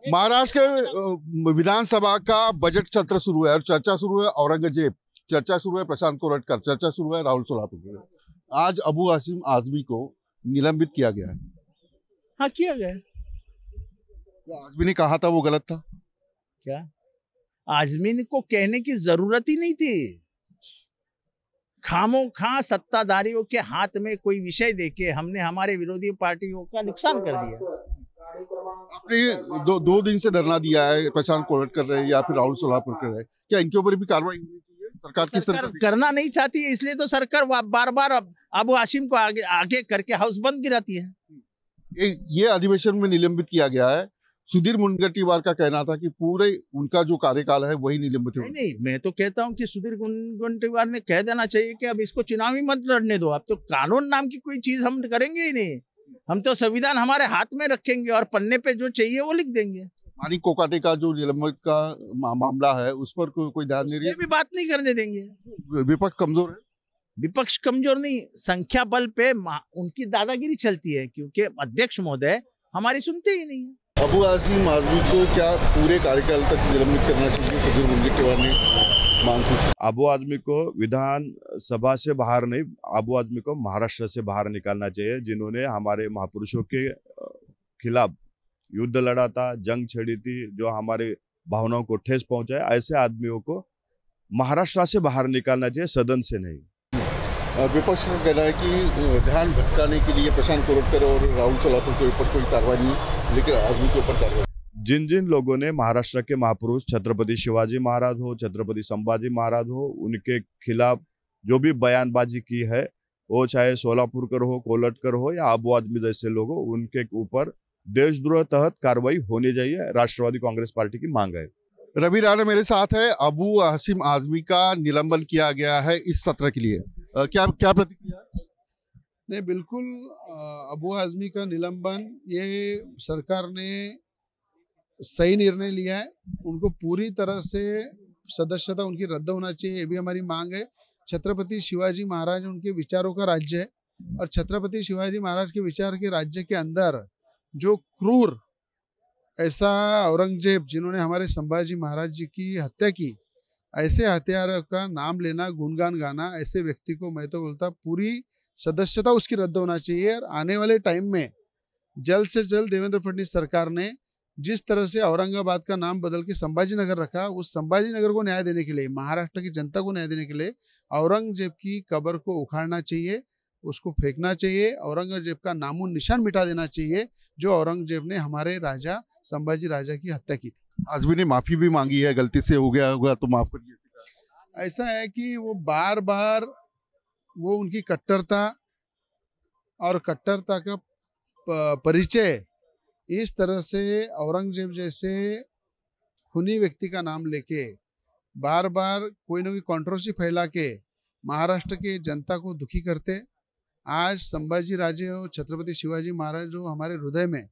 महाराष्ट्र के विधानसभा का बजट सत्र शुरू है और चर्चा शुरू है औरंगजेब, चर्चा शुरू है प्रशांत कोरटकर, चर्चा शुरू है राहुल सोलापुरकर। आज अबू हाशिम आजमी को निलंबित किया गया है। हाँ, किया गया है। तो आजमी ने कहा था वो गलत था क्या? आजमी को कहने की जरूरत ही नहीं थी। खामोखा सत्ताधारियों के हाथ में कोई विषय देके हमने हमारे विरोधी पार्टियों का नुकसान कर दिया। आपने दो दिन से धरना दिया है, प्रशांत कोरटकर रहे या फिर राहुल सोलापुरकर रहे, क्या इनके ऊपर भी कार्रवाई होनी चाहिए? सरकार किस तरह से करना नहीं चाहती है, इसलिए तो सरकार बार बार अबू हाशिम को आगे करके हाउस बंद गिराती है। ये अधिवेशन में निलंबित किया गया है। सुधीर मुनगंटीवार का कहना था कि पूरे उनका जो कार्यकाल है वही निलंबित है। नहीं, मैं तो कहता हूं कि सुधीर मुनगंटीवार ने कह देना चाहिए कि अब इसको चुनावी मत लड़ने दो। अब तो कानून नाम की कोई चीज हम करेंगे ही नहीं। हम तो संविधान हमारे हाथ में रखेंगे और पन्ने पे जो चाहिए वो लिख देंगे। मानिक कोकाटे का जो निलंबित का मामला है उस पर कोई ध्यान नहीं रही है। भी बात नहीं करने देंगे। विपक्ष कमजोर है। विपक्ष कमजोर नहीं, संख्या बल पे उनकी दादागिरी चलती है, क्योंकि अध्यक्ष महोदय हमारी सुनते ही नहीं है। अबू हाशिम आजमी को क्या पूरे कार्यकाल तक निलंबित करना चाहिए? सुधीर मुनगंटीवार ने मांग की। अबू आजमी को विधान सभा से बाहर नहीं, अबू आजमी को महाराष्ट्र से बाहर निकालना चाहिए। जिन्होंने हमारे महापुरुषों के खिलाफ युद्ध लड़ा था, जंग छेड़ी थी, जो हमारे भावनाओं को ठेस पहुंचाए, ऐसे आदमियों को महाराष्ट्र से बाहर निकालना चाहिए, सदन से नहीं। विपक्ष का कहना है कि ध्यान भटकाने के लिए प्रशांत कोरटकर और राहुल सोलापुरकर के ऊपर कोई कार्रवाई नहीं, लेकिन आजमी के ऊपर कार्रवाई। जिन जिन लोगों ने महाराष्ट्र के महापुरुष छत्रपति शिवाजी महाराज हो, छत्रपति संभाजी महाराज हो, उनके खिलाफ जो भी बयानबाजी की है, वो चाहे सोलापुरकर हो, कोलटकर हो या अबू आजमी जैसे लोग हो, उनके ऊपर देशद्रोह तहत कार्रवाई होनी चाहिए। राष्ट्रवादी कांग्रेस पार्टी की मांग है। रवि राणा मेरे साथ है। अबू हाशिम आजमी का निलंबन किया गया है इस सत्र के लिए, क्या प्रतिक्रिया? नहीं, बिल्कुल अबू आजमी का निलंबन ये सरकार ने सही निर्णय लिया है। उनको पूरी तरह से सदस्यता उनकी रद्द होना चाहिए, ये भी हमारी मांग है। छत्रपति शिवाजी महाराज उनके विचारों का राज्य है और छत्रपति शिवाजी महाराज के विचार के राज्य के अंदर जो क्रूर ऐसा औरंगजेब जिन्होंने हमारे संभाजी महाराज जी की हत्या की, ऐसे हत्यारों का नाम लेना, गुणगान गाना, ऐसे व्यक्ति को मैं तो बोलता पूरी सदस्यता उसकी रद्द होना चाहिए। और आने वाले टाइम में जल्द से जल्द देवेंद्र फडणवीस सरकार ने जिस तरह से औरंगाबाद का नाम बदल के संभाजी नगर रखा, उस संभाजी नगर को न्याय देने के लिए, महाराष्ट्र की जनता को न्याय देने के लिए औरंगजेब की कब्र को उखाड़ना चाहिए, उसको फेंकना चाहिए, औरंगजेब का नामो निशान मिटा देना चाहिए, जो औरंगजेब ने हमारे राजा संभाजी राजा की हत्या की थी। आजमी ने माफी भी मांगी है, गलती से हो गया होगा तो माफ करिए। ऐसा है कि वो बार बार वो उनकी कट्टरता और कट्टरता का परिचय इस तरह से औरंगजेब जैसे खूनी व्यक्ति का नाम लेके बार बार कोई ना कोई कंट्रोवर्सी फैला के महाराष्ट्र के जनता को दुखी करते। आज संभाजी राजे और छत्रपति शिवाजी महाराज जो हमारे हृदय में,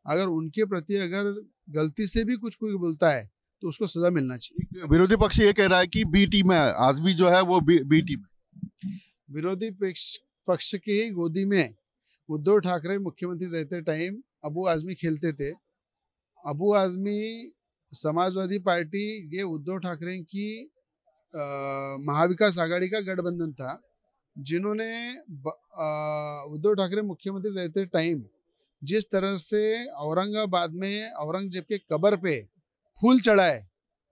अगर उनके प्रति अगर गलती से भी कुछ कोई बोलता है तो उसको सजा मिलना चाहिए। विरोधी पक्ष ये कह रहा है कि बी टीम है, आजमी जो है वो बी टीम है। विरोधी पक्ष की गोदी में उद्धव ठाकरे मुख्यमंत्री रहते टाइम अबू आजमी खेलते थे। अबू आजमी समाजवादी पार्टी ये उद्धव ठाकरे की महाविकास आघाड़ी का गठबंधन था, जिन्होंने उद्धव ठाकरे मुख्यमंत्री रहते टाइम जिस तरह से औरंगाबाद में औरंगजेब के कब्र पे फूल चढ़ाए,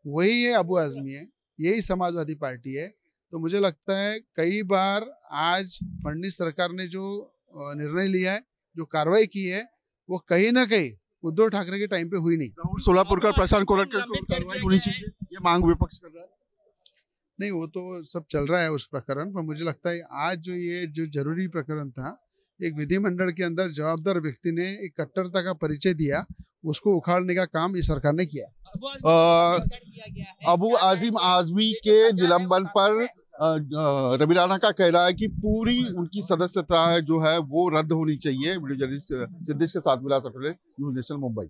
वही है अबू आजमी है, यही समाजवादी पार्टी है। तो मुझे लगता है कई बार आज फडणवीस सरकार ने जो निर्णय लिया है, जो कार्रवाई की है, वो कहीं ना कहीं उद्धव ठाकरे के टाइम पे हुई नहीं। राहुल सोलापुरकर, प्रशांत कोरटकर को कार्रवाई होनी चाहिए, ये मांग विपक्ष कर रहा है। नहीं, वो तो सब चल रहा है उस प्रकरण पर। मुझे लगता है आज जो ये जो जरूरी प्रकरण था, एक विधिमंडल के अंदर जवाबदार व्यक्ति ने एक कट्टरता का परिचय दिया, उसको उखाड़ने का काम इस सरकार ने किया। अबू हाशिम आजमी के निलंबन पर रवि राणा का कहना है कि पूरी उनकी सदस्यता जो है वो रद्द होनी चाहिए। वीडियो जर्नलिस्ट सिद्धेश के साथ विलास अटोले, न्यूज़ नेशन मुंबई।